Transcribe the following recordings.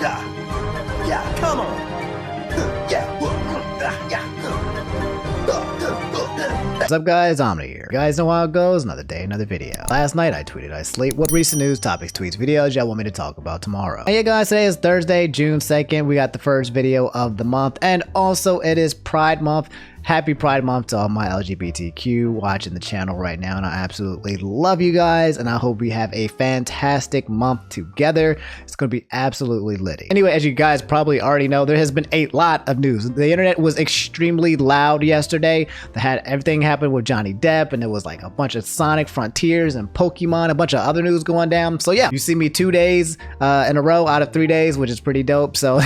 Yeah, come on. Yeah. What's up guys, Omni here. You guys know how it goes, another day, another video. Last night I tweeted, I slate what recent news, topics, tweets, videos y'all want me to talk about tomorrow. And yeah guys, today is Thursday, June 2nd. We got the first video of the month, and also it is Pride Month. Happy Pride Month to all my LGBTQ watching the channel right now, and I absolutely love you guys, and I hope we have a fantastic month together. It's going to be absolutely litty. Anyway, as you guys probably already know, there has been a lot of news. The internet was extremely loud yesterday. They had everything happen with Johnny Depp, and there was like a bunch of Sonic Frontiers and Pokemon, a bunch of other news going down. So yeah, you see me 2 days in a row out of 3 days, which is pretty dope. So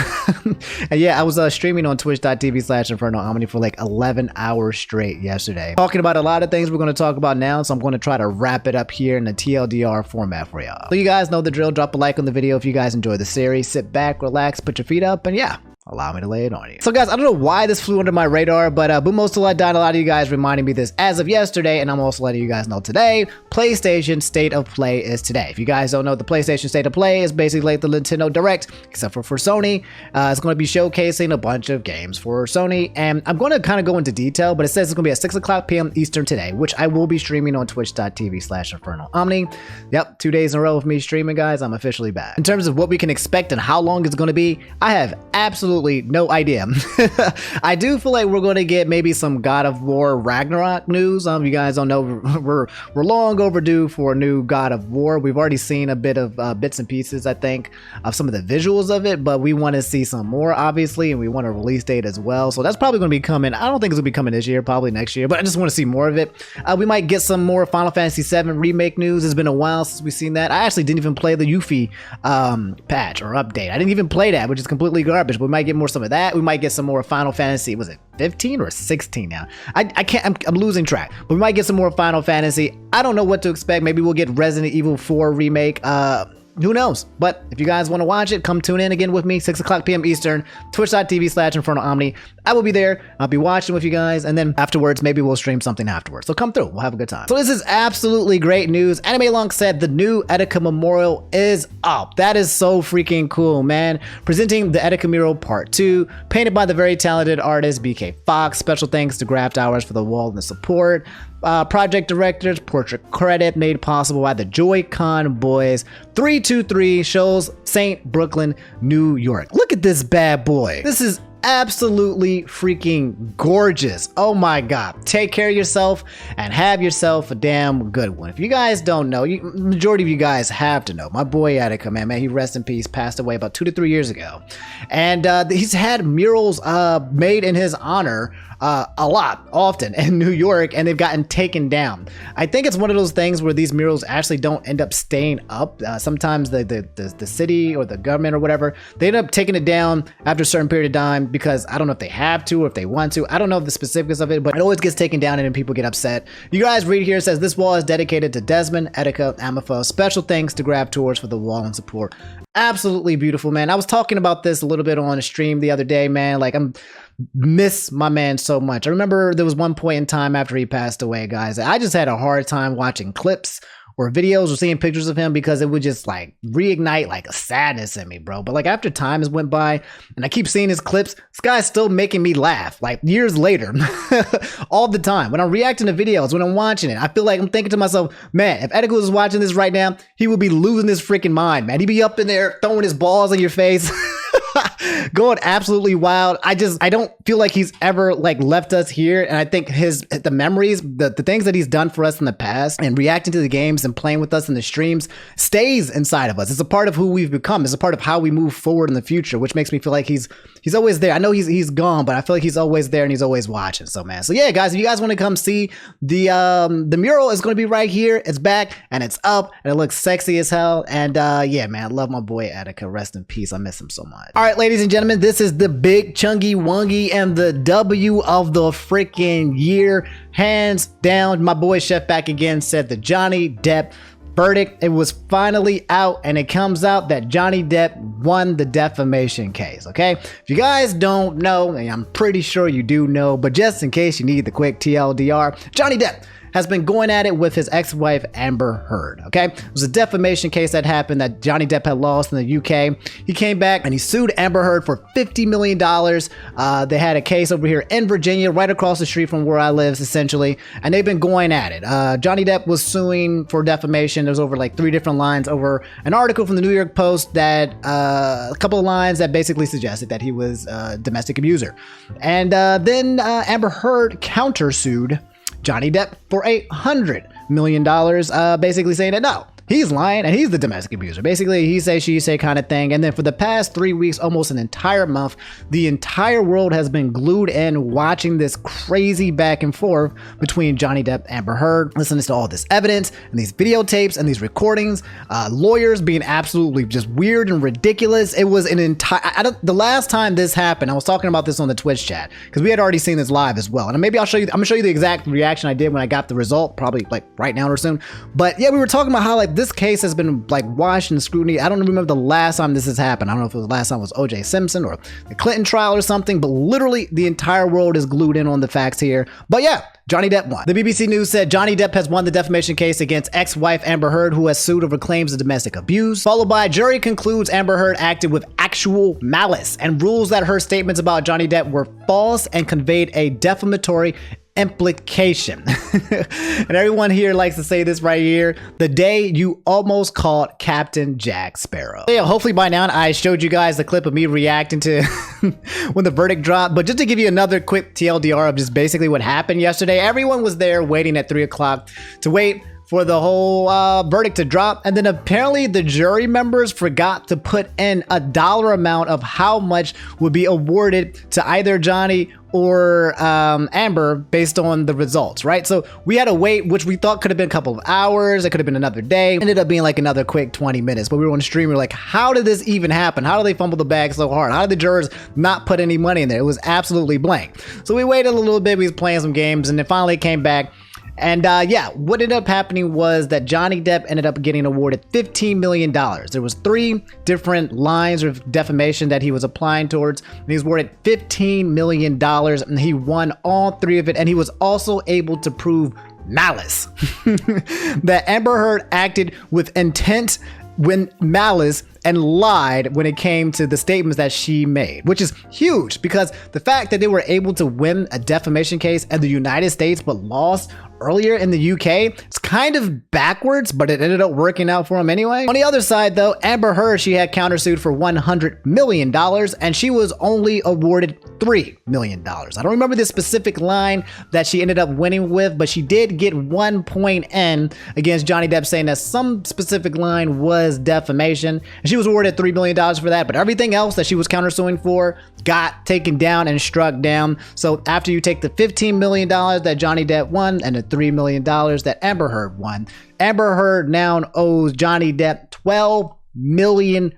and yeah, I was streaming on twitch.tv/InfernoOmni for like 11 hours straight yesterday, talking about a lot of things we're going to talk about now, so I'm going to try to wrap it up here in the TLDR format for y'all. So you guys know the drill. Drop a like on the video if you guys enjoy the series. Sit back, relax, put your feet up, and yeah, allow me to lay it on you. So guys, I don't know why this flew under my radar, but Boomos to Let Down, a lot of you guys reminding me this as of yesterday, and I'm also letting you guys know today, PlayStation State of Play is today. If you guys don't know, the PlayStation State of Play is basically like the Nintendo Direct, except for Sony. It's going to be showcasing a bunch of games for Sony, and I'm going to kind of go into detail, but it says it's going to be at 6 o'clock p.m. Eastern today, which I will be streaming on twitch.tv/InfernoOmni. Yep, 2 days in a row of me streaming, guys. I'm officially back. In terms of what we can expect and how long it's going to be, I have absolutely no idea. I do feel like we're going to get maybe some God of War Ragnarok news. You guys don't know, we're long overdue for a new God of War. We've already seen a bit of bits and pieces, I think, of some of the visuals of it, but we want to see some more, obviously, and we want a release date as well. So that's probably going to be coming. I don't think it's going to be coming this year, probably next year, but I just want to see more of it. We might get some more Final Fantasy VII remake news. It's been a while since we've seen that. I actually didn't even play the Yuffie patch or update. I didn't even play that, which is completely garbage, but we might get more some of that. We might get some more Final Fantasy, was it 15 or 16 now? I can't, I'm losing track, but we might get some more Final Fantasy. I don't know what to expect. Maybe we'll get Resident Evil 4 remake. Who knows? But if you guys want to watch it, come tune in again with me, 6 o'clock p.m. Eastern, twitch.tv/InfernoOmni. I will be there. I'll be watching with you guys, and then afterwards, maybe we'll stream something afterwards. So come through. We'll have a good time. So this is absolutely great news. Anime Lunk said the new Etika Memorial is up. That is so freaking cool, man. Presenting the Etika Mural Part 2, painted by the very talented artist BK Fox. Special thanks to Graft Hours for the wall and the support. Project directors, portrait credit made possible by the Joy-Con Boys. 323 shows St. Brooklyn, New York. Look at this bad boy. This is absolutely freaking gorgeous. Oh my god. Take care of yourself and have yourself a damn good one. If you guys don't know, majority of you guys have to know, my boy Etika, man, he rest in peace, passed away about 2 to 3 years ago, and he's had murals made in his honor a lot, often in New York, and they've gotten taken down. I think it's one of those things where these murals actually don't end up staying up. Sometimes the city or the government or whatever, they end up taking it down after a certain period of time, because I don't know if they have to or if they want to. I don't know the specifics of it, but it always gets taken down and then people get upset. You guys read here, it says this wall is dedicated to Desmond, Etika, Amethyst. Special thanks to Grab Tours for the wall and support. Absolutely beautiful, man. I was talking about this a little bit on a stream the other day, man. Like, I'm miss my man so much. I remember there was one point in time after he passed away, guys, I just had a hard time watching clips or videos or seeing pictures of him, because it would just like reignite like a sadness in me, bro. But like after time has went by and I keep seeing his clips, this guy's still making me laugh like years later. All the time when I'm reacting to videos, when I'm watching it, I feel like I'm thinking to myself, man, if Etika was watching this right now, he would be losing his freaking mind, man. He'd be up in there throwing his balls in your face. Going absolutely wild. I don't feel like he's ever like left us here, and I think the memories, the things that he's done for us in the past, and reacting to the games and playing with us in the streams stays inside of us. It's a part of who we've become. It's a part of how we move forward in the future, which makes me feel like he's always there. I know he's gone, but I feel like he's always there and he's always watching. So man, so yeah, guys, if you guys want to come see the mural, is going to be right here. It's back and it's up and it looks sexy as hell. And yeah, man, I love my boy Etika. Rest in peace. I miss him so much. All right, ladies and gentlemen, this is the big chungy wongy and the W of the freaking year. Hands down, my boy Chef back again said the Johnny Depp verdict. It was finally out, and it comes out that Johnny Depp won the defamation case. Okay, if you guys don't know, and I'm pretty sure you do know, but just in case you need the quick TLDR, Johnny Depp has been going at it with his ex-wife Amber Heard, okay? It was a defamation case that happened that Johnny Depp had lost in the UK. He came back and he sued Amber Heard for $50 million. They had a case over here in Virginia, right across the street from where I live, essentially, and they've been going at it. Johnny Depp was suing for defamation. There's over like 3 different lines over an article from the New York Post that a couple of lines that basically suggested that he was a domestic abuser. And then Amber Heard countersued Johnny Depp for $100 million, basically saying that no, he's lying and he's the domestic abuser. Basically, he say, she say kind of thing. And then for the past 3 weeks, almost an entire month, the entire world has been glued in watching this crazy back and forth between Johnny Depp and Amber Heard, listening to all this evidence and these videotapes and these recordings, lawyers being absolutely just weird and ridiculous. It was an entire, the last time this happened, I was talking about this on the Twitch chat because we had already seen this live as well. And maybe I'll show you, I'm gonna show you the exact reaction I did when I got the result, probably like right now or soon. But yeah, we were talking about how like this case has been like watched and scrutiny. I don't remember the last time this has happened. I don't know if it was the last time it was O.J. Simpson or the Clinton trial or something, but literally the entire world is glued in on the facts here. But yeah, Johnny Depp won. The BBC News said Johnny Depp has won the defamation case against ex-wife Amber Heard, who has sued over claims of domestic abuse, followed by jury concludes Amber Heard acted with actual malice and rules that her statements about Johnny Depp were false and conveyed a defamatory implication. And everyone here likes to say this right here: the day you almost caught Captain Jack Sparrow. Yeah, hopefully by now I showed you guys the clip of me reacting to when the verdict dropped, but just to give you another quick TLDR of just basically what happened yesterday, everyone was there waiting at 3 o'clock to wait for the whole verdict to drop, and then apparently the jury members forgot to put in a dollar amount of how much would be awarded to either Johnny or Amber based on the results, right? So we had to wait, which we thought could have been a couple of hours, it could have been another day, ended up being like another quick 20 minutes, but we were on stream, we were like, how did this even happen? How did they fumble the bag so hard? How did the jurors not put any money in there? It was absolutely blank. So we waited a little bit, we was playing some games, and it finally came back. And yeah, what ended up happening was that Johnny Depp ended up getting awarded $15 million. There was 3 different lines of defamation that he was applying towards, and he was awarded $15 million, and he won all 3 of it, and he was also able to prove malice. That Amber Heard acted with intent when malice and lied when it came to the statements that she made, which is huge because the fact that they were able to win a defamation case in the United States but lost earlier in the UK, it's kind of backwards, but it ended up working out for him anyway. On the other side though, Amber Heard, she had countersued for $100 million and she was only awarded $3 million. I don't remember the specific line that she ended up winning with, but she did get 1 point in against Johnny Depp saying that some specific line was defamation, and she was awarded $3 million for that, but everything else that she was countersuing for got taken down and struck down. So after you take the $15 million that Johnny Depp won and the $3 million that Amber Heard won, Amber Heard now owes Johnny Depp $12 million.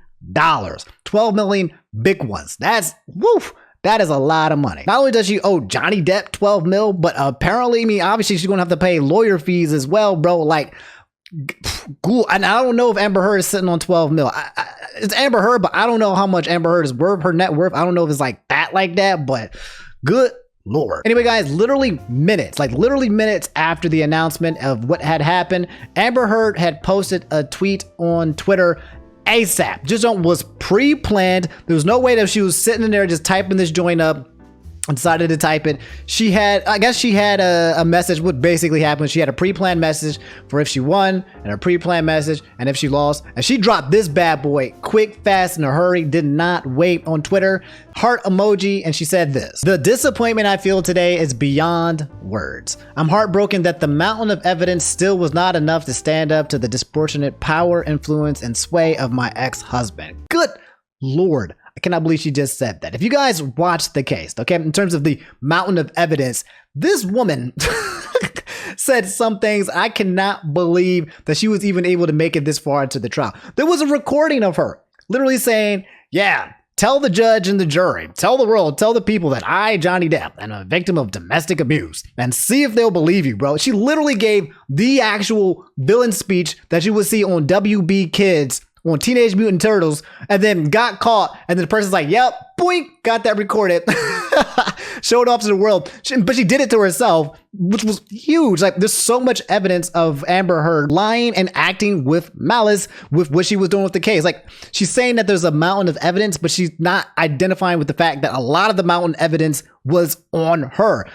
12 million big ones. That's woof. That is a lot of money. Not only does she owe Johnny Depp 12 mil, but apparently, I mean, obviously she's gonna have to pay lawyer fees as well, bro. Like, cool. And I don't know if Amber Heard is sitting on 12 mil. It's Amber Heard, but I don't know how much Amber Heard is worth, her net worth. I don't know if it's like that, but good Lord. Anyway, guys, literally minutes after the announcement of what had happened, Amber Heard had posted a tweet on Twitter ASAP. Just was pre-planned. There was no way that she was sitting in there just typing this joint up and decided to type it. She had, I guess she had a message. What basically happened, she had a pre-planned message for if she won and a pre-planned message and if she lost, and she dropped this bad boy quick, fast, in a hurry, did not wait on Twitter, heart emoji, and she said this: "The disappointment I feel today is beyond words. I'm heartbroken that the mountain of evidence still was not enough to stand up to the disproportionate power, influence, and sway of my ex-husband." Good Lord. I cannot believe she just said that. If you guys watched the case, okay, in terms of the mountain of evidence, this woman said some things I cannot believe that she was even able to make it this far into the trial. There was a recording of her literally saying, yeah, tell the judge and the jury, tell the world, tell the people that I, Johnny Depp, am a victim of domestic abuse, and see if they'll believe you, bro. She literally gave the actual villain speech that you would see on WB Kids on Teenage Mutant Turtles and then got caught, and then the person's like, yep, boink, got that recorded, showed off to the world, but she did it to herself, which was huge. Like, there's so much evidence of Amber Heard lying and acting with malice with what she was doing with the case. Like, she's saying that there's a mountain of evidence, but she's not identifying with the fact that a lot of the mountain evidence was on her.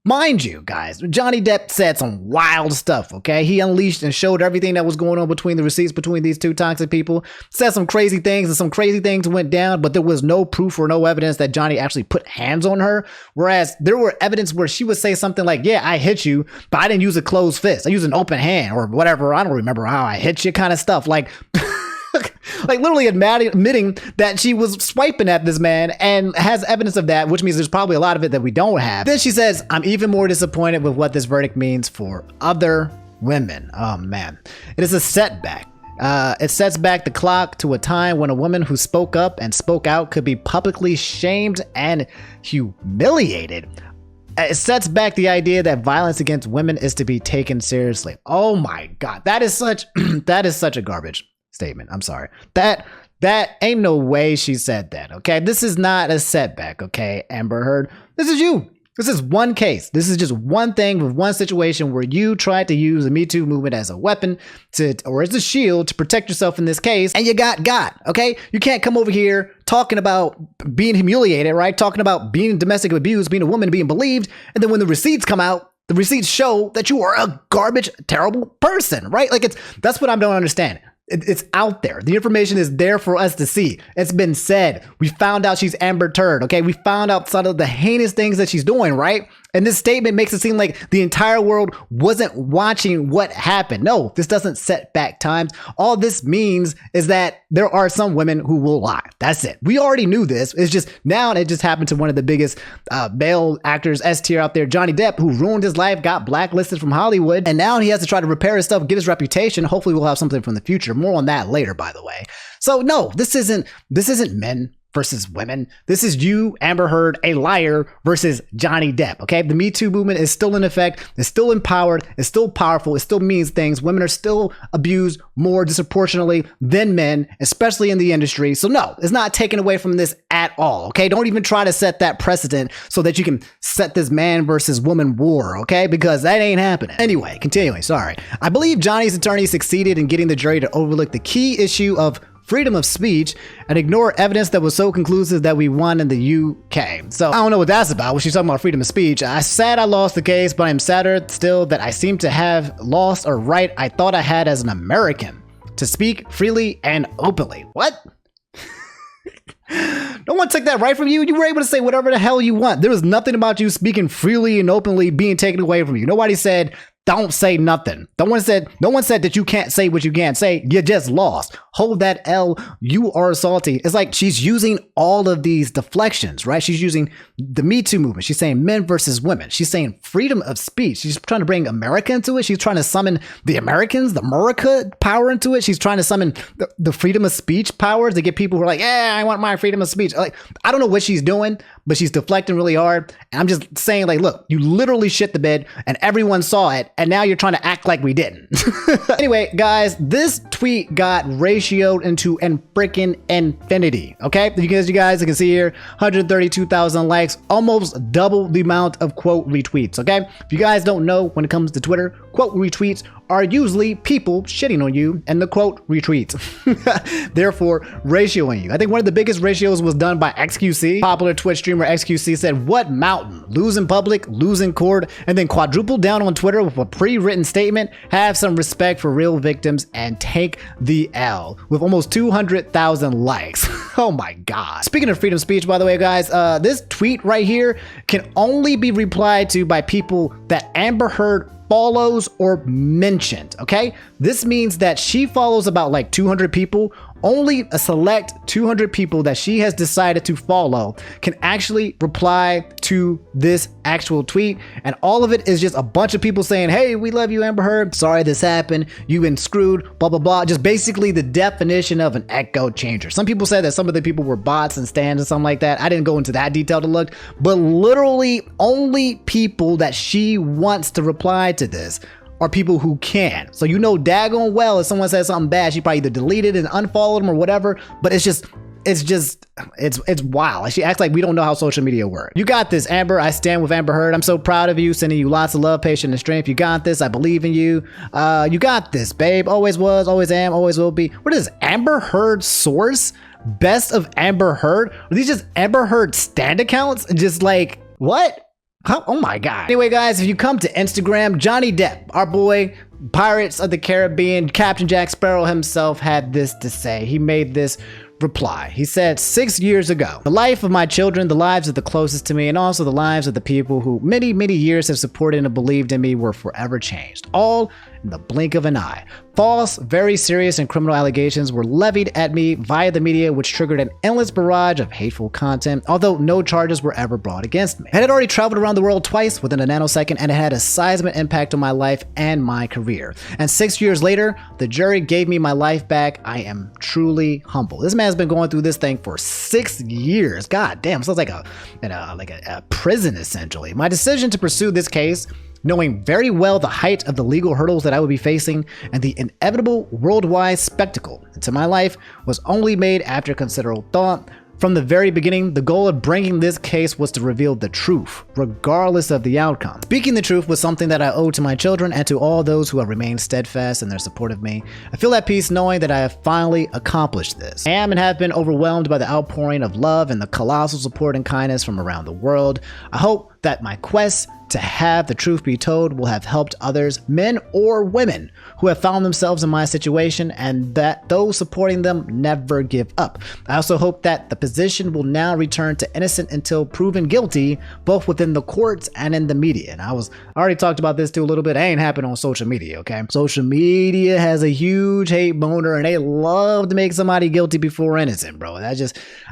Mind you, guys, Johnny Depp said some wild stuff, okay? He unleashed and showed everything that was going on between the receipts between these two toxic people, said some crazy things, and some crazy things went down, but there was no proof or no evidence that Johnny actually put hands on her, whereas there were evidence where she would say something like, yeah, I hit you, but I didn't use a closed fist. I used an open hand or whatever. I don't remember how I hit you kind of stuff. Like... like literally admitting that she was swiping at this man and has evidence of that, which means there's probably a lot of it that we don't have. Then she says, I'm even more disappointed with what this verdict means for other women. Oh man, it is a setback. It sets back the clock to a time when a woman who spoke up and spoke out could be publicly shamed and humiliated. It sets back the idea that violence against women is to be taken seriously. Oh my God, that is such a garbage statement. I'm sorry. That ain't no way she said that. Okay, this is not a setback. Okay, Amber Heard, this is you. This is one case. This is just one thing with one situation where you tried to use the Me Too movement as a weapon or as a shield to protect yourself in this case, and you got. Okay, you can't come over here talking about being humiliated, right? Talking about being domestic abused, being a woman, being believed, and then when the receipts come out, the receipts show that you are a garbage, terrible person, right? Like that's what I don't understand. It's out there. The information is there for us to see. It's been said. We found out she's Amber Heard. Okay, we found out some of the heinous things that she's doing, right? And this statement makes it seem like the entire world wasn't watching what happened. No, this doesn't set back times. All this means is that there are some women who will lie. That's it. We already knew this. It's just now it just happened to one of the biggest male actors, S tier out there, Johnny Depp, who ruined his life, got blacklisted from Hollywood, and now he has to try to repair his stuff, get his reputation. Hopefully we'll have something from the future. More on that later, by the way. So no, this isn't men versus women. This is you, Amber Heard, a liar, versus Johnny Depp. Okay, the Me Too movement is still in effect. It's still empowered. It's still powerful. It still means things. Women are still abused more disproportionately than men, especially in the industry. So no, it's not taken away from this at all. Okay, don't even try to set that precedent so that you can set this man versus woman war. Okay, because that ain't happening. Anyway, continuing. Sorry. I believe Johnny's attorney succeeded in getting the jury to overlook the key issue of freedom of speech and ignore evidence that was so conclusive that we won in the UK. So I don't know what that's about when she's talking about freedom of speech. I said I lost the case, but I'm sadder still that I seem to have lost a right I thought I had as an American to speak freely and openly. What? No one took that right from you. You were able to say whatever the hell you want. There was nothing about you speaking freely and openly being taken away from you. Nobody said don't say nothing. No one said that you can't say what you can't say. You just lost. Hold that L. You are salty. It's like she's using all of these deflections, right? She's using the Me Too movement. She's saying men versus women. She's saying freedom of speech. She's trying to bring America into it. She's trying to summon the Americans, the America power into it. She's trying to summon the freedom of speech powers to get people who are like, yeah, I want my freedom of speech. Like, I don't know what she's doing, but she's deflecting really hard. And I'm just saying, like, look, you literally shit the bed and everyone saw it. And now you're trying to act like we didn't. Anyway, guys, this tweet got ratioed into freaking infinity. Okay, you guys can see here, 132,000 likes, almost double the amount of quote retweets. Okay, if you guys don't know, when it comes to Twitter, quote retweets are usually people shitting on you and the quote retweets. Therefore, ratioing you. I think one of the biggest ratios was done by XQC. Popular Twitch streamer XQC said, what mountain? Lose in public, lose in court, and then quadruple down on Twitter with a pre-written statement, have some respect for real victims and take the L, with almost 200,000 likes. Oh my God. Speaking of freedom of speech, by the way, guys, this tweet right here can only be replied to by people that Amber Heard follows or mentioned. Okay, this means that she follows about like 200 people. Only a select 200 people that she has decided to follow can actually reply to this actual tweet, and all of it is just a bunch of people saying, hey, we love you, Amber Heard, sorry this happened, you've been screwed, blah blah blah. Just basically the definition of an echo changer. Some people said that some of the people were bots and stands and something like that. I didn't go into that detail to look, but literally only people that she wants to reply to this are people who can. So you know daggone well if someone says something bad, she probably either deleted and unfollowed them or whatever, but it's wild. She acts like we don't know how social media works. You got this, Amber. I stand with Amber Heard. I'm so proud of you. Sending you lots of love, patience, and strength. You got this. I believe in you. You got this, babe. Always was, always am, always will be. What is Amber Heard source? Best of Amber Heard? Are these just Amber Heard stand accounts? Just like, what? Huh? Oh my God. Anyway, guys, if you come to Instagram, Johnny Depp, our boy, Pirates of the Caribbean, Captain Jack Sparrow himself had this to say. He made this reply. He said, 6 years ago, the life of my children, the lives of the closest to me, and also the lives of the people who many, many years have supported and believed in me were forever changed. All in the blink of an eye. False, very serious and criminal allegations were levied at me via the media, which triggered an endless barrage of hateful content, although no charges were ever brought against me. I had already traveled around the world twice within a nanosecond, and it had a seismic impact on my life and my career. And 6 years later, the jury gave me my life back. I am truly humble. This man's been going through this thing for 6 years. God damn, sounds like a prison essentially. My decision to pursue this case, knowing very well the height of the legal hurdles that I would be facing and the inevitable worldwide spectacle into my life, was only made after considerable thought. From the very beginning, the goal of bringing this case was to reveal the truth, regardless of the outcome. Speaking the truth was something that I owe to my children and to all those who have remained steadfast in their support of me. I feel at peace knowing that I have finally accomplished this. I am and have been overwhelmed by the outpouring of love and the colossal support and kindness from around the world. I hope that my quest to have the truth be told will have helped others, men or women, who have found themselves in my situation, and that those supporting them never give up. I also hope that the position will now return to innocent until proven guilty, both within the courts and in the media. And I already talked about this too a little bit. It ain't happening on social media, okay? Social media has a huge hate boner, and they love to make somebody guilty before innocent, bro. I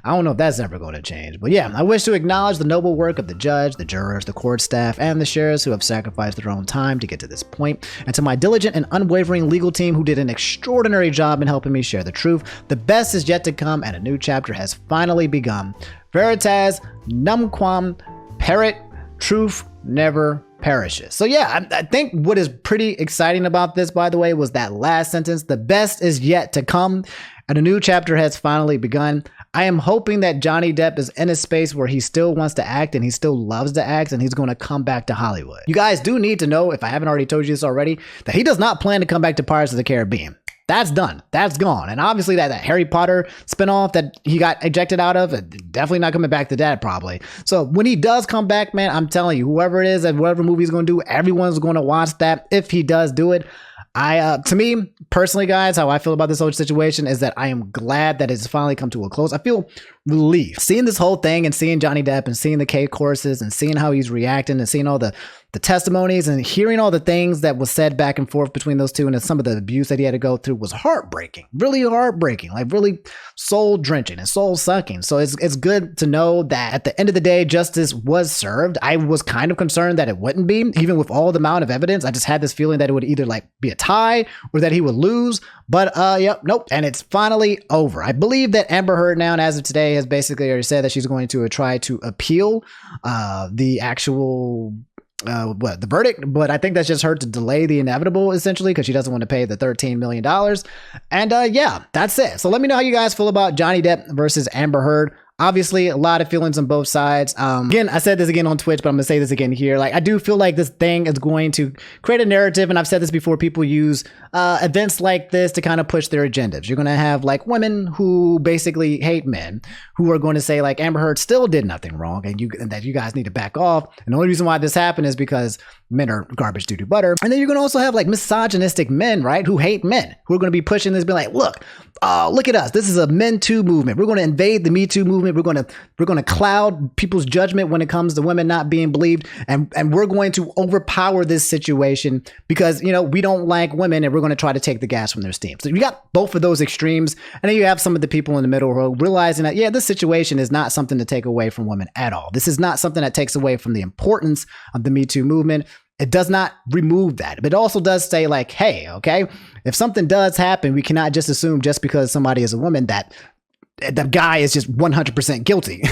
don't know if that's ever going to change. But yeah, I wish to acknowledge the noble work of the judge, the jurors, the court staff, and the sheriffs who have sacrificed their own time to get to this point, and to my diligent and unwavering legal team who did an extraordinary job in helping me share the truth. The best is yet to come, and a new chapter has finally begun. Veritas numquam perit, truth never perishes. So yeah, I think what is pretty exciting about this, by the way, was that last sentence. The best is yet to come, and a new chapter has finally begun. I am hoping that Johnny Depp is in a space where he still wants to act and he still loves to act, and he's going to come back to Hollywood. You guys do need to know, if I haven't already told you this already, that he does not plan to come back to Pirates of the Caribbean. That's done. That's gone. And obviously that Harry Potter spinoff that he got ejected out of, definitely not coming back to that probably. So when he does come back, man, I'm telling you, whoever it is and whatever movie he's going to do, everyone's going to watch that if he does do it. To me, personally, guys, how I feel about this whole situation is that I am glad that it's finally come to a close. I feel relief. Seeing this whole thing and seeing Johnny Depp and seeing the K courses and seeing how he's reacting and seeing all the testimonies and hearing all the things that was said back and forth between those two and some of the abuse that he had to go through was heartbreaking, really heartbreaking, like really soul drenching and soul sucking. So it's good to know that at the end of the day, justice was served. I was kind of concerned that it wouldn't be, even with all the amount of evidence. I just had this feeling that it would either like be a tie or that he would lose, but yep, nope. And it's finally over. I believe that Amber Heard now, and as of today, has basically already said that she's going to try to appeal the actual the verdict, but I think that's just her to delay the inevitable, essentially, because she doesn't want to pay the $13 million. And yeah, that's it. So let me know how you guys feel about Johnny Depp versus Amber Heard. Obviously, a lot of feelings on both sides. Again, I said this again on Twitch, but I'm gonna say this again here. Like, I do feel like this thing is going to create a narrative, and I've said this before, people use events like this to kind of push their agendas. You're gonna have like women who basically hate men, who are going to say like Amber Heard still did nothing wrong, and that you guys need to back off. And the only reason why this happened is because men are garbage doo-doo butter. And then you're gonna also have like misogynistic men, right, who hate men, who are gonna be pushing this, be like, look at us. This is a Men Too movement. We're going to invade the Me Too movement. We're going to cloud people's judgment when it comes to women not being believed, and we're going to overpower this situation because, you know, we don't like women, and we're going to try to take the gas from their steam. So you got both of those extremes, and then you have some of the people in the middle who are realizing that, yeah, this situation is not something to take away from women at all. This is not something that takes away from the importance of the Me Too movement. It does not remove that, but it also does say like, hey, okay, if something does happen, we cannot just assume just because somebody is a woman that the guy is just 100% guilty,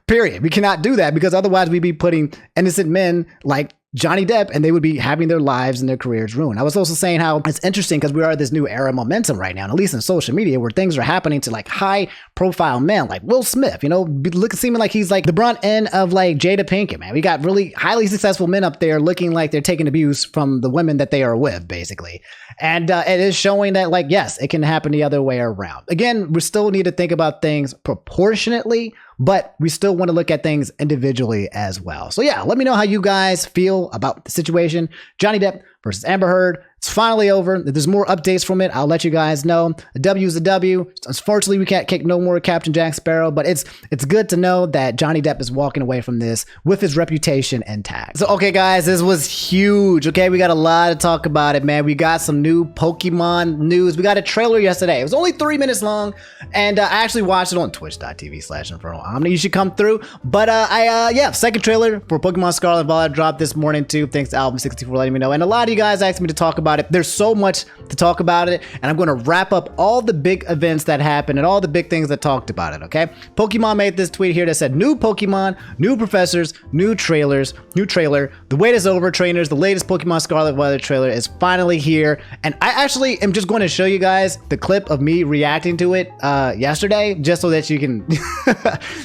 period. We cannot do that, because otherwise we'd be putting innocent men like Johnny Depp, and they would be having their lives and their careers ruined. I was also saying how it's interesting because we are this new era of momentum right now, and at least in social media, where things are happening to like high profile men like Will Smith, you know, seeming like he's like the brunt end of like Jada Pinkett, man. We got really highly successful men up there looking like they're taking abuse from the women that they are with, basically. And it is showing that, like, yes, it can happen the other way around. Again, we still need to think about things proportionately, but we still want to look at things individually as well. So yeah, let me know how you guys feel about the situation. Johnny Depp versus Amber Heard. It's finally over. If there's more updates from it, I'll let you guys know. A W is a W. Unfortunately, we can't kick no more Captain Jack Sparrow, but it's good to know that Johnny Depp is walking away from this with his reputation intact. So, okay, guys, this was huge. Okay, we got a lot to talk about it, man. We got some new Pokemon news. We got a trailer yesterday. It was only 3 minutes long, and I actually watched it on twitch.tv/InfernoOmni. You should come through. But yeah, second trailer for Pokemon Scarlet Violet dropped this morning too. Thanks to Alvin64 for letting me know. And a lot of you guys asked me to talk about it. There's so much to talk about it, and I'm going to wrap up all the big events that happened and all the big things that talked about it, okay? Pokemon made this tweet here that said, new Pokemon, new professors, new trailer. The wait is over, trainers. The latest Pokemon Scarlet Violet trailer is finally here, and I actually am just going to show you guys the clip of me reacting to it yesterday, just so that you can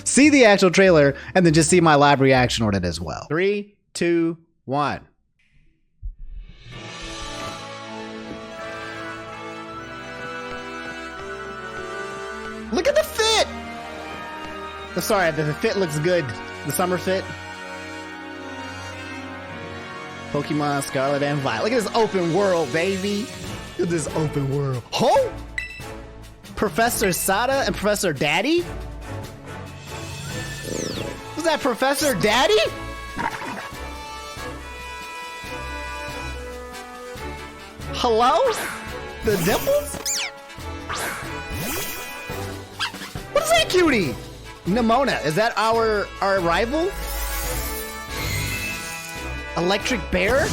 see the actual trailer and then just see my live reaction on it as well. 3, 2, 1. Look at the fit! Oh, sorry, the fit looks good. The summer fit. Pokemon Scarlet and Violet. Look at this open world, baby. Look at this open world. Oh! Professor Sada and Professor Daddy? Was that Professor Daddy? Hello? The dimples? What is that cutie? Nimona, is that our rival? Electric Bear?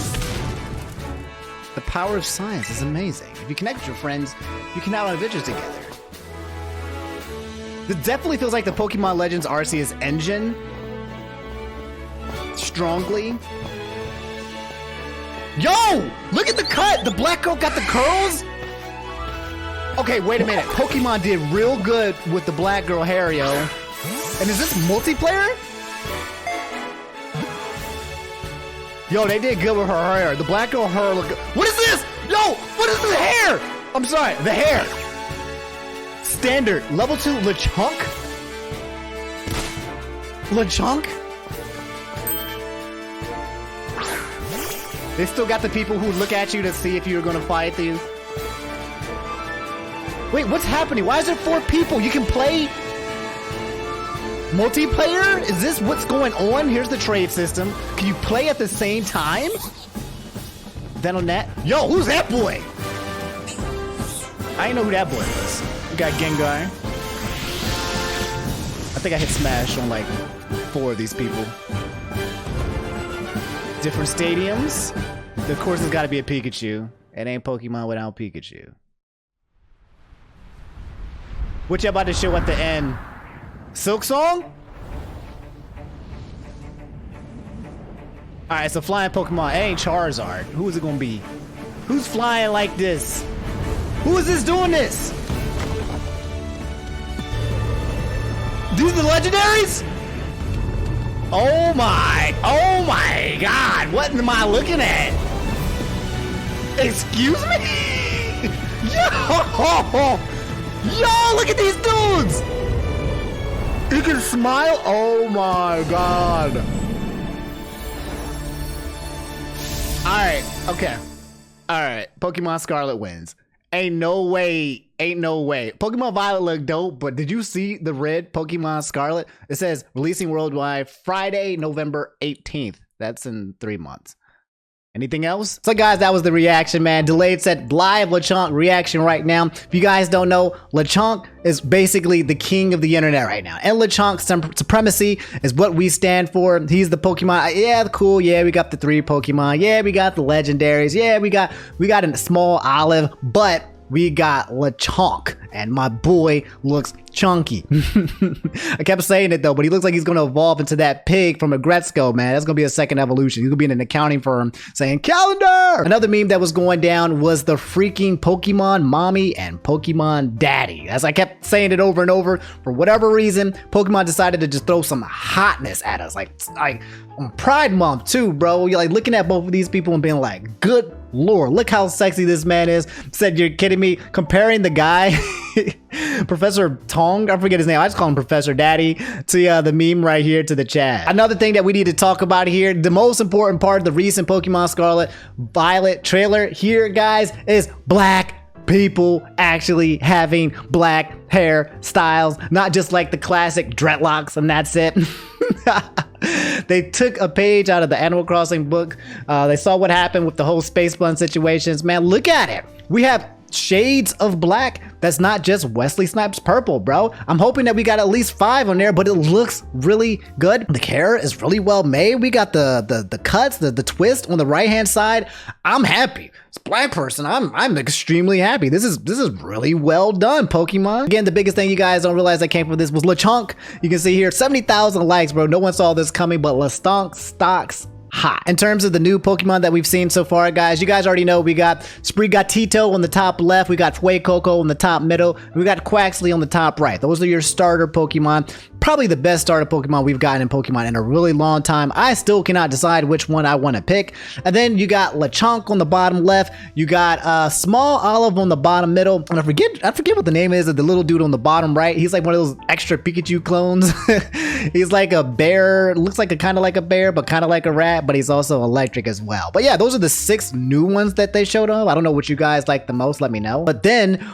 The power of science is amazing. If you connect with your friends, you can out on adventures together. This definitely feels like the Pokemon Legends Arceus engine. Strongly. Yo! Look at the cut! The black girl got the curls? Okay, wait a minute. Pokemon did real good with the black girl hair, yo. And is this multiplayer? Yo, they did good with her hair. The black girl hair look good. What is this? Yo, what is the hair? I'm sorry, the hair. Standard, level 2, Lechonk? Lechonk? They still got the people who look at you to see if you're gonna fight you. Wait, what's happening? Why is there 4 people? You can play multiplayer? Is this what's going on? Here's the trade system. Can you play at the same time? Venonet? Yo, who's that boy? I didn't know who that boy was. We got Gengar. I think I hit smash on like 4 of these people. Different stadiums. Of course, there's got to be a Pikachu. It ain't Pokemon without Pikachu. What you about to show at the end? Silk Song? Alright, so flying Pokemon. It ain't Charizard. Who is it gonna be? Who's flying like this? Who is this doing this? These are the legendaries? Oh my god, what am I looking at? Excuse me? Yo, look at these dudes! You can smile? Oh my god. Alright, okay. Alright, Pokemon Scarlet wins. Ain't no way. Pokemon Violet look dope, but did you see the red Pokemon Scarlet? It says releasing worldwide Friday, November 18th. That's in 3 months. Anything else? So guys, that was the reaction, man. Delayed said live Lechonk reaction right now. If you guys don't know, Lechonk is basically the king of the internet right now. And Lechonk's supremacy is what we stand for. He's the Pokemon. Yeah, cool. Yeah, we got the 3 Pokemon. Yeah, we got the legendaries. Yeah, we got a small olive, but we got LeChonk, and my boy looks chunky. I kept saying it though, but he looks like he's going to evolve into that pig from Agretzko, man. That's going to be a second evolution. He's going to be in an accounting firm saying calendar. Another meme that was going down was the freaking Pokemon mommy and Pokemon daddy. As I kept saying it over and over, for whatever reason, Pokemon decided to just throw some hotness at us. Like on Pride Month too, bro. You're like looking at both of these people and being like, good Lord, look how sexy this man is. Said, you're kidding me? Comparing the guy, Professor Tong, I forget his name, I just call him Professor Daddy, to the meme right here to the chat. Another thing that we need to talk about here, the most important part of the recent Pokemon Scarlet Violet trailer here, guys, is black people actually having black hairstyles, not just like the classic dreadlocks and that's it. They took a page out of the Animal Crossing book. They saw what happened with the whole space bun situations. Man, look at it. We have shades of black that's not just Wesley Snipes purple, bro. I'm hoping that we got at least 5 on there, but it looks really good. The hair is really well made. We got the cuts, the twist on the right hand side. I'm happy. As a black person, I'm extremely happy. This is really well done, Pokemon. Again, the biggest thing you guys don't realize that came from this was LeChonk. You can see here 70,000 likes, bro. No one saw this coming, but LeStonk stocks hot. In terms of the new Pokemon that we've seen so far, guys, you guys already know we got Sprigatito on the top left, we got Fuecoco on the top middle, and we got Quaxley on the top right. Those are your starter Pokemon. Probably the best starter Pokemon we've gotten in Pokemon in a really long time. I still cannot decide which one I want to pick. And then you got LeChonk on the bottom left, you got Small Olive on the bottom middle, and I forget what the name is of the little dude on the bottom right. He's like one of those extra Pikachu clones. He's like a bear, looks like kind of like a bear, but kind of like a rat, but he's also electric as well. But yeah, those are the 6 new ones that they showed off. I don't know what you guys like the most, let me know. But then,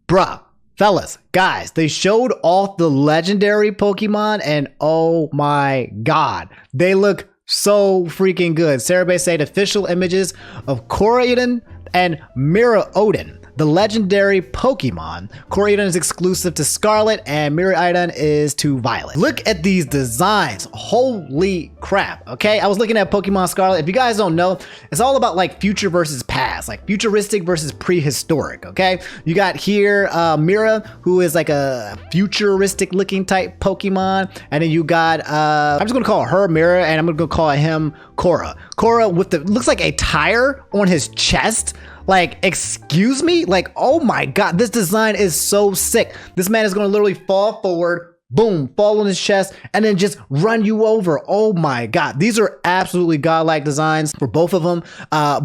bruh, fellas, guys, they showed off the legendary Pokemon, and oh my god, they look so freaking good. Cerebe said official images of Koraidon and Miraidon, the legendary Pokemon. Koraidon is exclusive to Scarlet and Miraidon is to Violet. Look at these designs. Holy crap. Okay, I was looking at Pokemon Scarlet. If you guys don't know, it's all about like future versus past, like futuristic versus prehistoric. Okay, you got here Mira, who is like a futuristic looking type Pokemon, and then you got I'm just gonna call her Mira, and I'm gonna call him Korra. Korra with the looks like a tire on his chest. Like, excuse me? Like, oh my god, this design is so sick. This man is gonna literally fall forward, boom, fall on his chest, and then just run you over. Oh my god, these are absolutely godlike designs for both of them.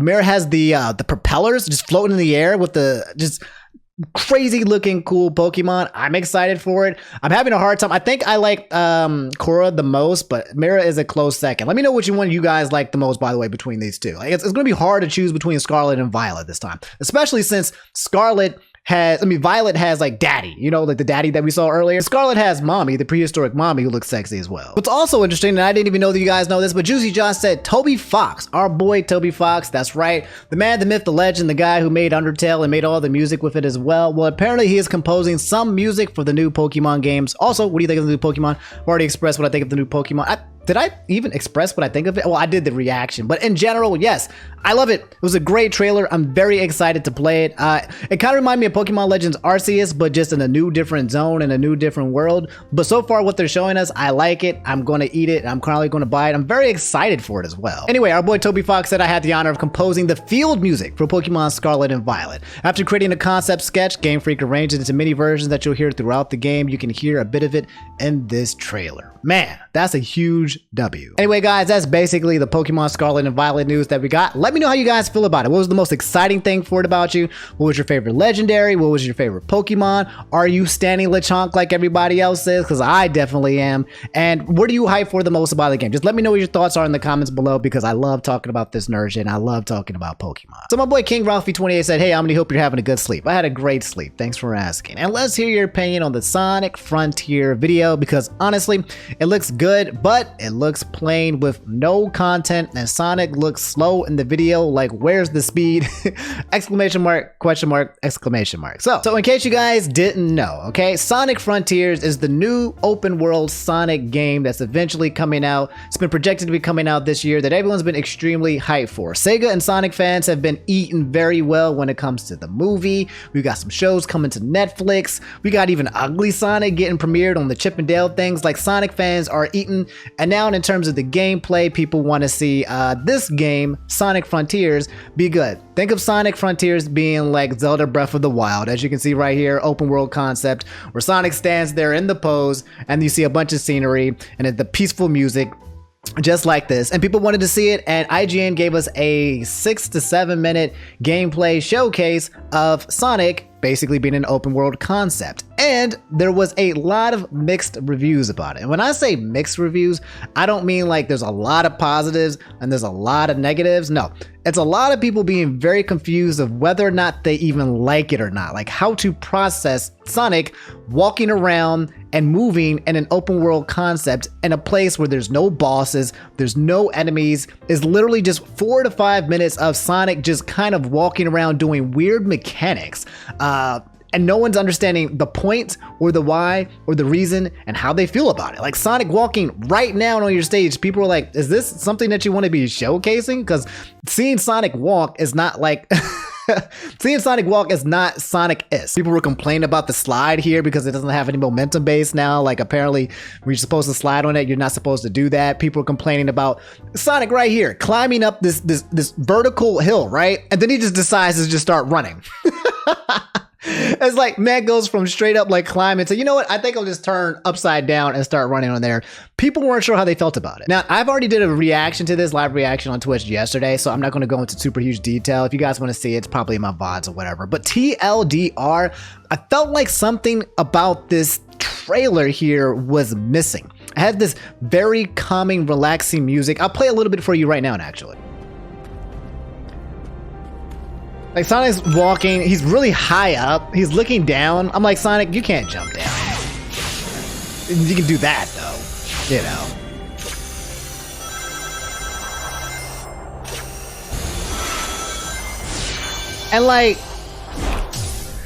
Mira has the propellers just floating in the air with the just crazy looking cool Pokemon. I'm excited for it. I'm having a hard time. I think I like Korra the most, but Mira is a close second. Let me know which one you guys like the most, by the way, between these two. Like, it's going to be hard to choose between Scarlet and Violet this time, especially since Violet has like daddy, you know, like the daddy that we saw earlier. Scarlet has mommy, the prehistoric mommy who looks sexy as well. What's also interesting, and I didn't even know that you guys know this, but Juicy John said Toby Fox, our boy Toby Fox, that's right. The man, the myth, the legend, the guy who made Undertale and made all the music with it as well. Well, apparently he is composing some music for the new Pokemon games. Also, what do you think of the new Pokemon? I've already expressed what I think of the new Pokemon. Did I even express what I think of it? Well, I did the reaction, but in general, yes, I love it. It was a great trailer. I'm very excited to play it. It kind of reminded me of Pokemon Legends Arceus, but just in a new different zone and a new different world. But so far what they're showing us, I like it. I'm going to eat it. I'm probably going to buy it. I'm very excited for it as well. Anyway, our boy Toby Fox said I had the honor of composing the field music for Pokemon Scarlet and Violet. After creating a concept sketch, Game Freak arranged it into mini versions that you'll hear throughout the game. You can hear a bit of it in this trailer. Man, that's a huge W. Anyway, guys, that's basically the Pokemon Scarlet and Violet news that we got. Let me know how you guys feel about it. What was the most exciting thing for it about you? What was your favorite legendary? What was your favorite Pokemon? Are you standing LeChonk like everybody else is? Because I definitely am. And what do you hype for the most about the game? Just let me know what your thoughts are in the comments below, because I love talking about this nerd shit and I love talking about Pokemon. So my boy King Ralphie28 said, hey, Omni, hope you're having a good sleep. I had a great sleep. Thanks for asking. And let's hear your opinion on the Sonic Frontier video, because honestly, it looks good, but It looks plain with no content, and Sonic looks slow in the video. Like, where's the speed? Exclamation mark, question mark, exclamation mark. So in case you guys didn't know, okay, Sonic Frontiers is the new open world Sonic game that's eventually coming out. It's been projected to be coming out this year, that everyone's been extremely hyped for. Sega and Sonic fans have been eaten very well when it comes to the movie. We got some shows coming to Netflix. We got even Ugly Sonic getting premiered on the Chip and Dale things. Like, Sonic fans are eaten. And now in terms of the gameplay, people want to see this game, Sonic Frontiers, be good. Think of Sonic Frontiers being like Zelda Breath of the Wild. As you can see right here, open world concept where Sonic stands there in the pose and you see a bunch of scenery and the peaceful music just like this, and people wanted to see it, and IGN gave us a 6 to 7 minute gameplay showcase of Sonic basically being an open world concept. And there was a lot of mixed reviews about it. And when I say mixed reviews, I don't mean like there's a lot of positives and there's a lot of negatives. No, it's a lot of people being very confused of whether or not they even like it or not, like how to process Sonic walking around and moving in an open world concept in a place where there's no bosses, there's no enemies. It's literally just 4 to 5 minutes of Sonic just kind of walking around doing weird mechanics. And no one's understanding the point or the why or the reason and how they feel about it. Like, Sonic walking right now on your stage, people are like, is this something that you want to be showcasing? Because seeing Sonic walk is not like... Seeing Sonic walk is not Sonic-esque. People were complaining about the slide here because it doesn't have any momentum base now. Like, apparently when you're supposed to slide on it, you're not supposed to do that. People are complaining about Sonic right here climbing up this vertical hill, right? And then he just decides to just start running. It's like, man goes from straight up like climbing to, you know what, I think I'll just turn upside down and start running on there. People weren't sure how they felt about it. Now, I've already did a reaction to this, live reaction on Twitch yesterday, so I'm not going to go into super huge detail. If you guys want to see it, it's probably in my VODs or whatever. But TLDR, I felt like something about this trailer here was missing. It had this very calming, relaxing music. I'll play a little bit for you right now, actually. Like, Sonic's walking, he's really high up, he's looking down. I'm like, Sonic, you can't jump down. You can do that, though, you know. And like,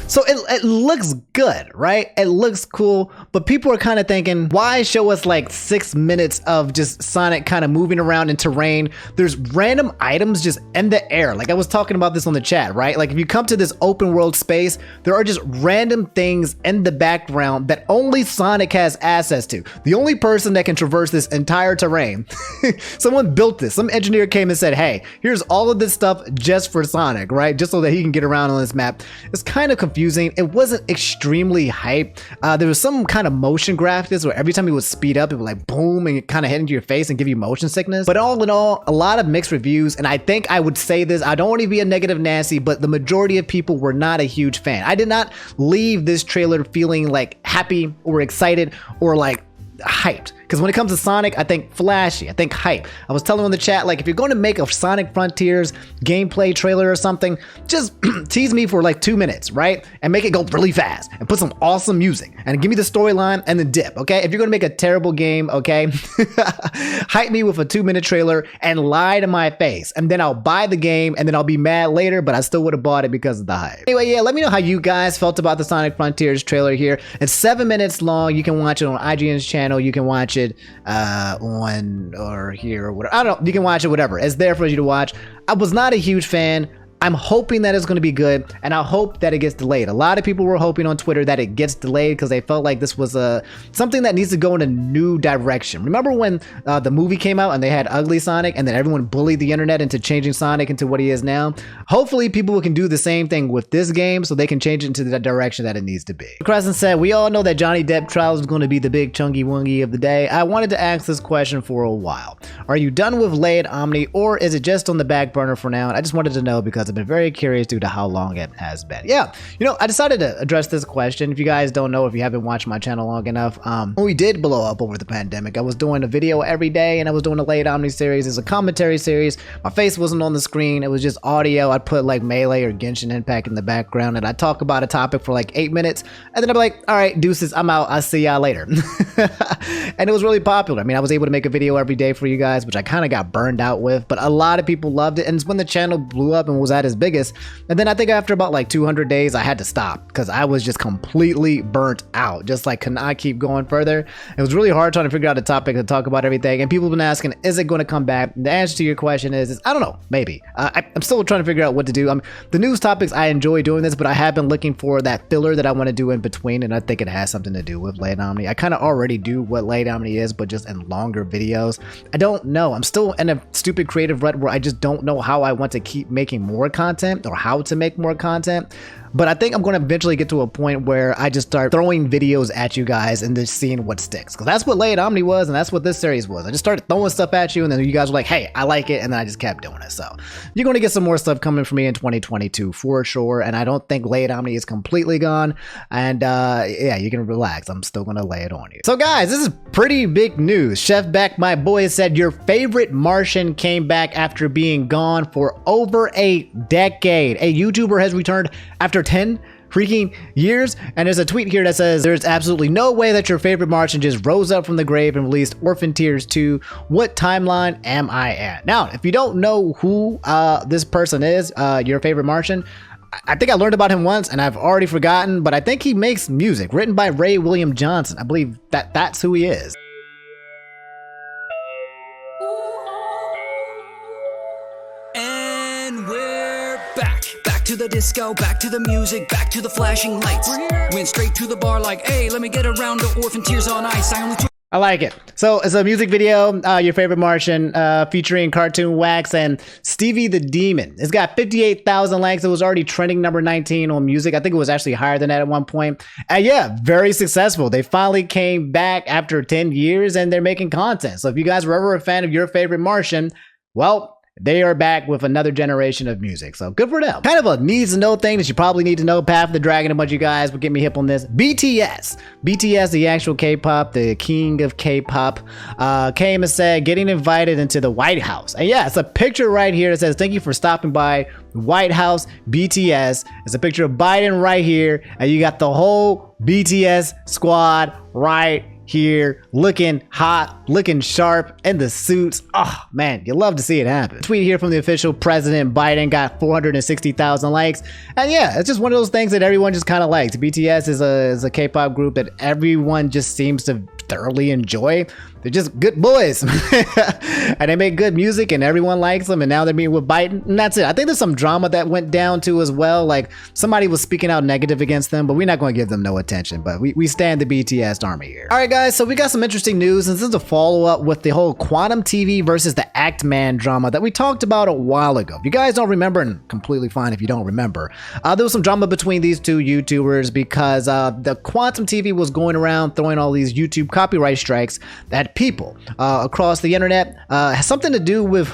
so it looks good, right? It looks cool, but people are kind of thinking, why show us like 6 minutes of just Sonic kind of moving around in terrain? There's random items just in the air. Like, I was talking about this on the chat, right? Like, if you come to this open world space, there are just random things in the background that only Sonic has access to. The only person that can traverse this entire terrain. Someone built this. Some engineer came and said, hey, here's all of this stuff just for Sonic, right? Just so that he can get around on this map. It's kind of confusing. It wasn't extremely hype. There was some kind of motion graphics where every time he would speed up, it would like boom and kind of hit into your face and give you motion sickness. But all in all, a lot of mixed reviews. And I think I would say this, I don't want to be a negative Nancy, but the majority of people were not a huge fan. I did not leave this trailer feeling like happy or excited or like hyped. Because when it comes to Sonic, I think flashy, I think hype. I was telling on the chat, like, if you're going to make a Sonic Frontiers gameplay trailer or something, just tease me for like 2 minutes, right? And make it go really fast and put some awesome music and give me the storyline and then dip, okay? If you're going to make a terrible game, okay, hype me with a 2-minute trailer and lie to my face. And then I'll buy the game and then I'll be mad later, but I still would have bought it because of the hype. Anyway, yeah, let me know how you guys felt about the Sonic Frontiers trailer here. It's 7 minutes long. You can watch it on IGN's channel. You can watch it on or here or whatever. I don't know. You can watch it, whatever. It's there for you to watch. I was not a huge fan. I'm hoping that it's going to be good, and I hope that it gets delayed. A lot of people were hoping on Twitter that it gets delayed because they felt like this was something that needs to go in a new direction. Remember when the movie came out and they had Ugly Sonic, and then everyone bullied the internet into changing Sonic into what he is now? Hopefully people can do the same thing with this game so they can change it into the direction that it needs to be. Crescent said, we all know that Johnny Depp trial is going to be the big chunky wungy of the day. I wanted to ask this question for a while. Are you done with LayItOmni, or is it just on the back burner for now? I just wanted to know because I've been very curious due to how long it has been. Yeah, you know, I decided to address this question. If you guys don't know, if you haven't watched my channel long enough, when we did blow up over the pandemic, I was doing a video every day, and I was doing a LayItOmni series. It's a commentary series. My face wasn't on the screen. It was just audio. I'd put like Melee or Genshin Impact in the background, and I'd talk about a topic for like 8 minutes, and then I'd be like, all right, deuces, I'm out. I'll see y'all later. And it was really popular. I mean, I was able to make a video every day for you guys, which I kind of got burned out with, but a lot of people loved it. And it's when the channel blew up and was at its biggest. And then I think after about like 200 days, I had to stop because I was just completely burnt out. Just like, can I keep going further? It was really hard trying to figure out a topic to talk about everything. And people have been asking, is it going to come back? And the answer to your question is I don't know, maybe. I'm still trying to figure out what to do. The news topics, I enjoy doing this, but I have been looking for that filler that I want to do in between. And I think it has something to do with LayItOmni. I kind of already do what LayItOmni is, but just in longer videos. I don't know. I'm still in a stupid creative rut where I just don't know how I want to keep making more content or how to make more content. But I think I'm going to eventually get to a point where I just start throwing videos at you guys and just seeing what sticks. Because that's what LayItOmni was, and that's what this series was. I just started throwing stuff at you, and then you guys were like, hey, I like it, and then I just kept doing it. So you're going to get some more stuff coming from me in 2022 for sure, and I don't think LayItOmni is completely gone. And yeah, you can relax. I'm still going to lay it on you. So guys, this is pretty big news. Chef Beck, my boy, said your favorite Martian came back after being gone for over a decade. A YouTuber has returned after 10 freaking years, and there's a tweet here that says there's absolutely no way that your favorite Martian just rose up from the grave and released Orphan Tears 2. What timeline am I at? Now, if you don't know who this person is, your favorite Martian, I think I learned about him once and I've already forgotten, but I think he makes music written by Ray William Johnson. I believe that's who he is. And we're back to the disco, back to the music, back to the flashing lights. Went straight to the bar like, hey, let me get a round of Orphan Tears on Ice. I like it. So it's a music video, your favorite Martian, featuring Cartoon Wax and Stevie the Demon. It's got 58,000 likes. It was already trending number 19 on music. I think it was actually higher than that at one point. And yeah, very successful. They finally came back after 10 years and they're making content. So if you guys were ever a fan of your favorite Martian, well, they are back with another generation of music, so good for them. Kind of a needs to know thing that you probably need to know. Path of the Dragon, a bunch of you guys will get me hip on this. BTS, the actual K-pop, the king of K-pop, came and said getting invited into the White House. And yeah, it's a picture right here that says thank you for stopping by White House, BTS. It's a picture of Biden right here, and you got the whole BTS squad right here, looking hot, looking sharp in the suits. Oh man, you love to see it happen. Tweet here from the official President Biden got 460,000 likes, and yeah, it's just one of those things that everyone just kind of likes. BTS is a K-pop group that everyone just seems to thoroughly enjoy. They're just good boys and they make good music and everyone likes them, and now they're meeting with Biden, and that's it. I think there's some drama that went down too as well, like somebody was speaking out negative against them, but we're not going to give them no attention. But we stand the BTS army here. All right guys, so we got some interesting news, and this is a follow-up with the whole QuantumTV versus the Act-Man drama that we talked about a while ago. If you guys don't remember, and completely fine if you don't remember, there was some drama between these two YouTubers because the QuantumTV was going around throwing all these YouTube copyright strikes at people across the internet. Has something to do with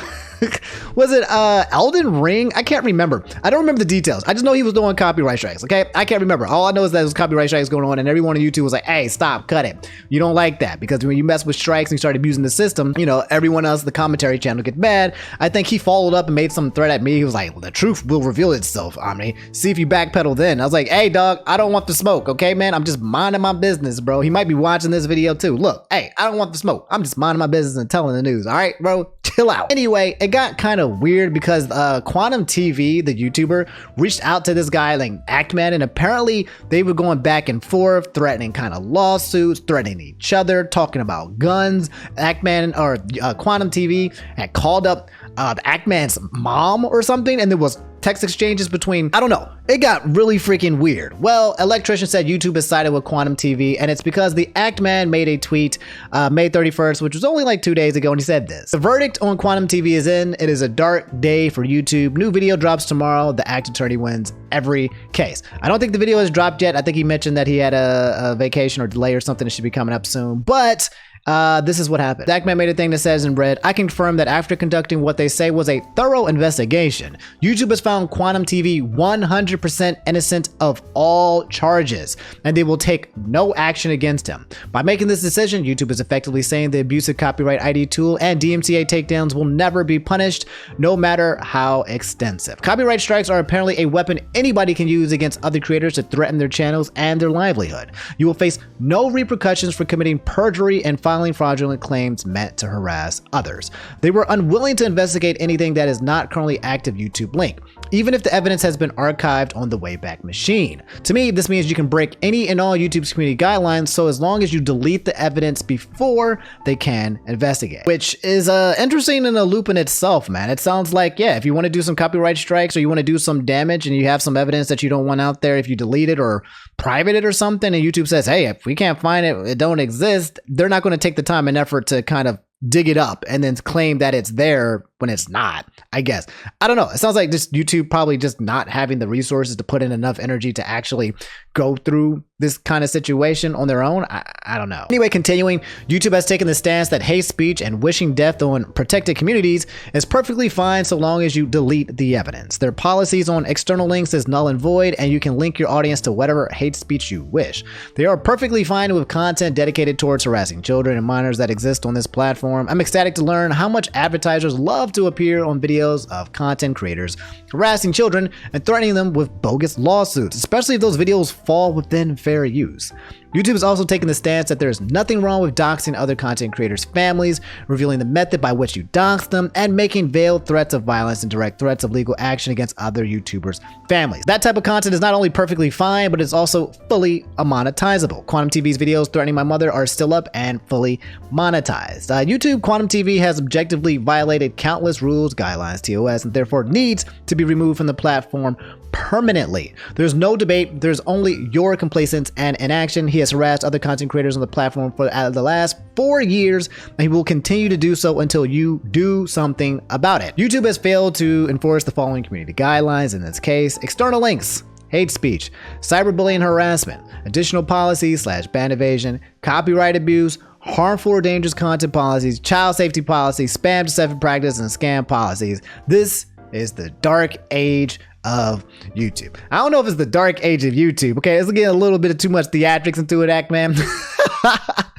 was it Elden Ring? I can't remember. I don't remember the details. I just know he was doing copyright strikes, okay? I can't remember. All I know is that there was copyright strikes going on, and everyone on YouTube was like, hey, stop, cut it. You don't like that, because when you mess with strikes and you start abusing the system, you know, everyone else, the commentary channel, gets mad. I think he followed up and made some threat at me. He was like, well, the truth will reveal itself, Omni. See if you backpedal then. I was like, hey, dog, I don't want the smoke, okay, man? I'm just minding my business, bro. He might be watching this video too. Look, hey, I don't want the smoke. I'm just minding my business and telling the news, all right, bro? Chill out. Anyway, it got kind of weird because QuantumTV, the YouTuber, reached out to this guy like Act-Man, and apparently they were going back and forth, threatening kind of lawsuits, threatening each other, talking about guns. Act-Man or QuantumTV had called up Act-Man's mom or something, and there was text exchanges between, I don't know. It got really freaking weird. Well, Electrician said YouTube has sided with QuantumTV, and it's because the Act-Man made a tweet May 31st, which was only like 2 days ago, and he said this: the verdict on QuantumTV is in. It is a dark day for YouTube. New video drops tomorrow. The Act attorney wins every case. I don't think the video has dropped yet. I think he mentioned that he had a vacation or delay or something that should be coming up soon, but This is what happened. Dakman made a thing that says in red, I confirm that after conducting what they say was a thorough investigation, YouTube has found QuantumTV 100% innocent of all charges, and they will take no action against him. By making this decision, YouTube is effectively saying the abusive copyright ID tool and DMCA takedowns will never be punished, no matter how extensive. Copyright strikes are apparently a weapon anybody can use against other creators to threaten their channels and their livelihood. You will face no repercussions for committing perjury and filing fraudulent claims meant to harass others. They were unwilling to investigate anything that is not currently active YouTube link, even if the evidence has been archived on the Wayback Machine. To me, this means you can break any and all YouTube's community guidelines, so as long as you delete the evidence before they can investigate. Which is interesting in a loop in itself, man. It sounds like, yeah, if you want to do some copyright strikes or you want to do some damage and you have some evidence that you don't want out there, if you delete it or private it or something, and YouTube says, hey, if we can't find it, it don't exist, they're not going to take the time and effort to kind of dig it up and then claim that it's there when it's not, I guess. I don't know. It sounds like just YouTube probably just not having the resources to put in enough energy to actually go through this kind of situation on their own. I don't know. Anyway, continuing, YouTube has taken the stance that hate speech and wishing death on protected communities is perfectly fine so long as you delete the evidence. Their policies on external links is null and void, and you can link your audience to whatever hate speech you wish. They are perfectly fine with content dedicated towards harassing children and minors that exist on this platform. I'm ecstatic to learn how much advertisers love to appear on videos of content creators harassing children and threatening them with bogus lawsuits, especially if those videos fall within fair use. YouTube has also taken the stance that there is nothing wrong with doxing other content creators' families, revealing the method by which you dox them, and making veiled threats of violence and direct threats of legal action against other YouTubers' families. That type of content is not only perfectly fine, but it's also fully monetizable. QuantumTV's videos threatening my mother are still up and fully monetized. YouTube QuantumTV has objectively violated countless rules, guidelines, TOS, and therefore needs to be removed from the platform permanently. There's no debate. There's only your complacence and inaction. He has harassed other content creators on the platform for the last 4 years, and he will continue to do so until you do something about it. YouTube has failed to enforce the following community guidelines in this case: external links, hate speech, cyberbullying harassment, additional policies / ban evasion, copyright abuse, harmful or dangerous content policies, child safety policies, spam deceptive practice, and scam policies. This is the dark age of YouTube. I don't know if it's the dark age of YouTube. Okay, let's get a little bit of too much theatrics into it, act man.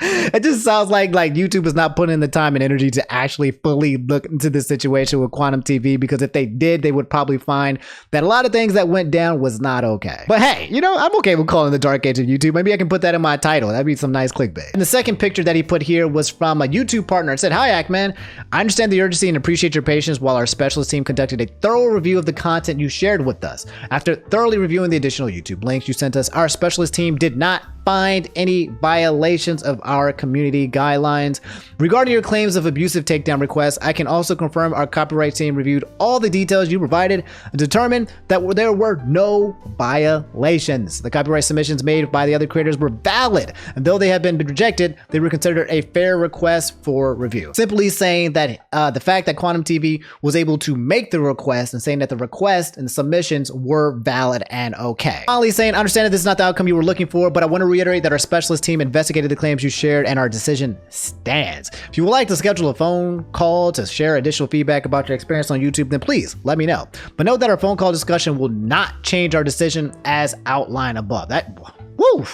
It just sounds like YouTube is not putting in the time and energy to actually fully look into this situation with QuantumTV, because if they did, they would probably find that a lot of things that went down was not okay. But hey, you know, I'm okay with calling it the dark age of YouTube. Maybe I can put that in my title. That'd be some nice clickbait. And the second picture that he put here was from a YouTube partner. It said, "Hi, Ackman. I understand the urgency and appreciate your patience while our specialist team conducted a thorough review of the content you shared with us. After thoroughly reviewing the additional YouTube links you sent us, our specialist team did not find any violations of our community guidelines. Regarding your claims of abusive takedown requests, I can also confirm our copyright team reviewed all the details you provided and determined that there were no violations. The copyright submissions made by the other creators were valid, and though they have been rejected, they were considered a fair request for review." Simply saying that the fact that QuantumTV was able to make the request and saying that the request and the submissions were valid and okay. Finally saying, "I understand that this is not the outcome you were looking for, but I want to reiterate that our specialist team investigated the claims you shared and our decision stands. If you would like to schedule a phone call to share additional feedback about your experience on YouTube, then please let me know. But note that our phone call discussion will not change our decision as outlined above." That, woo!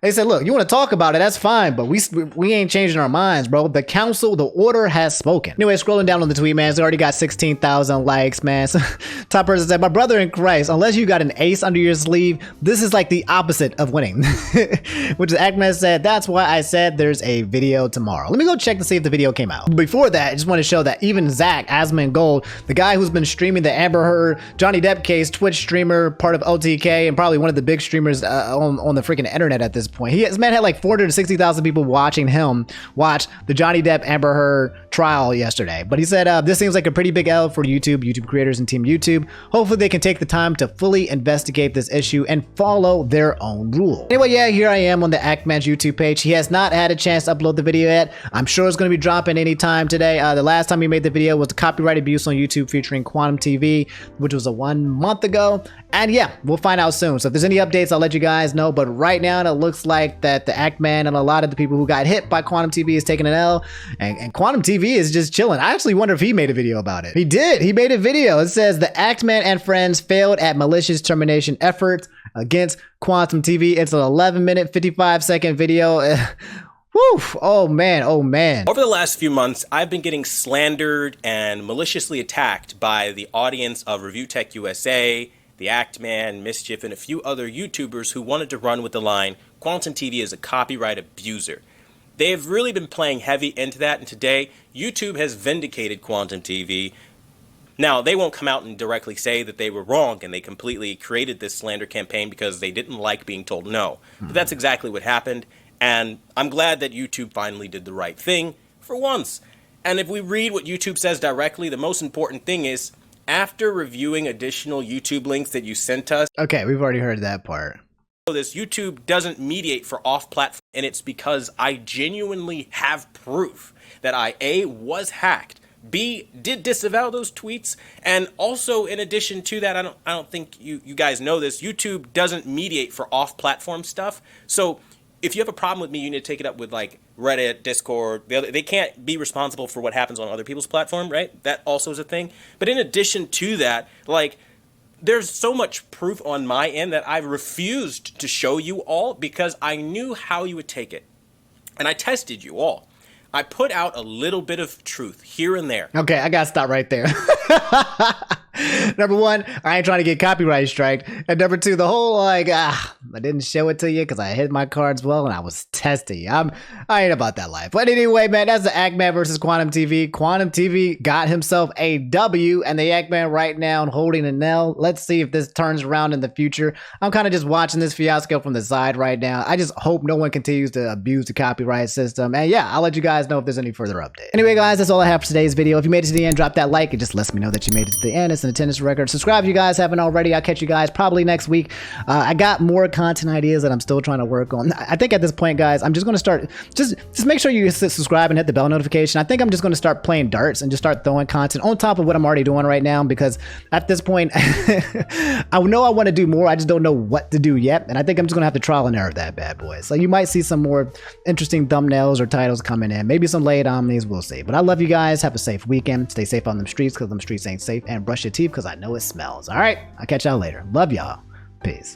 They said, look, you want to talk about it, that's fine, but we ain't changing our minds, bro. The council, the order has spoken. Anyway, scrolling down on the tweet, man, it's already got 16,000 likes, man. So, top person said, "My brother in Christ, unless you got an ace under your sleeve, this is like the opposite of winning." Which Ackman said, "That's why I said there's a video tomorrow." Let me go check to see if the video came out. Before that, I just want to show that even Zach Asman Gold, the guy who's been streaming the Amber Heard Johnny Depp case, Twitch streamer, part of OTK, and probably one of the big streamers on the freaking internet at this point. This man had like 460,000 people watching him watch the Johnny Depp Amber Heard trial yesterday, but he said this seems like a pretty big L for YouTube creators and Team YouTube. Hopefully they can take the time to fully investigate this issue and follow their own rule. Anyway, yeah, here I am on the Actman's YouTube page. He has not had a chance to upload the video yet. I'm sure it's going to be dropping anytime today. The last time he made the video was the copyright abuse on YouTube featuring QuantumTV, which was 1 month ago. And yeah, we'll find out soon. So if there's any updates, I'll let you guys know. But right now, it looks like that the Actman and a lot of the people who got hit by QuantumTV is taking an L, and QuantumTV is just chilling. I actually wonder if he made a video about it. He did. He made a video. It says the Actman and friends failed at malicious termination efforts against QuantumTV. It's an 11-minute, 55-second video. Woo! Oh man, oh man. Over the last few months, I've been getting slandered and maliciously attacked by the audience of Review Tech USA, the Actman, Mischief, and a few other YouTubers who wanted to run with the line, QuantumTV is a copyright abuser. They've really been playing heavy into that, and today, YouTube has vindicated QuantumTV. Now, they won't come out and directly say that they were wrong and they completely created this slander campaign because they didn't like being told no. But that's exactly what happened, and I'm glad that YouTube finally did the right thing for once. And if we read what YouTube says directly, the most important thing is, after reviewing additional YouTube links that you sent us, okay, we've already heard that part. This YouTube doesn't mediate for off-platform, and it's because I genuinely have proof that I A, was hacked, B, did disavow those tweets, and also in addition to that, I don't think you guys know this, YouTube doesn't mediate for off-platform stuff. So if you have a problem with me, you need to take it up with like Reddit, Discord. They can't be responsible for what happens on other people's platform, right? That also is a thing. But in addition to that, like, there's so much proof on my end that I refused to show you all because I knew how you would take it. And I tested you all. I put out a little bit of truth here and there. Okay, I gotta stop right there. Number one, I ain't trying to get copyright striked. And number two, the whole like, I didn't show it to you because I hid my cards well and I was testing you. I ain't about that life. But anyway, man, that's the Actman versus QuantumTV. QuantumTV got himself a W, and the Actman right now holding an L. Let's see if this turns around in the future. I'm kind of just watching this fiasco from the side right now. I just hope no one continues to abuse the copyright system. And yeah, I'll let you guys know if there's any further updates. Anyway, guys, that's all I have for today's video. If you made it to the end, drop that like. It just lets me know that you made it to the end. It's an attendance record. Subscribe if you guys haven't already. I'll catch you guys probably next week. I got more content ideas that I'm still trying to work on. I think at this point, guys, I'm just going to start, just make sure you subscribe and hit the bell notification. I think I'm just going to start playing darts and just start throwing content on top of what I'm already doing right now, because at this point, I know I want to do more. I just don't know what to do yet. And I think I'm just going to have to trial and error that bad boy. So you might see some more interesting thumbnails or titles coming in. Maybe some LayItOmnis, we'll see. But I love you guys. Have a safe weekend. Stay safe on them streets because them streets ain't safe. And brush your teeth because I know it smells. All right, I'll catch y'all later. Love y'all. Peace.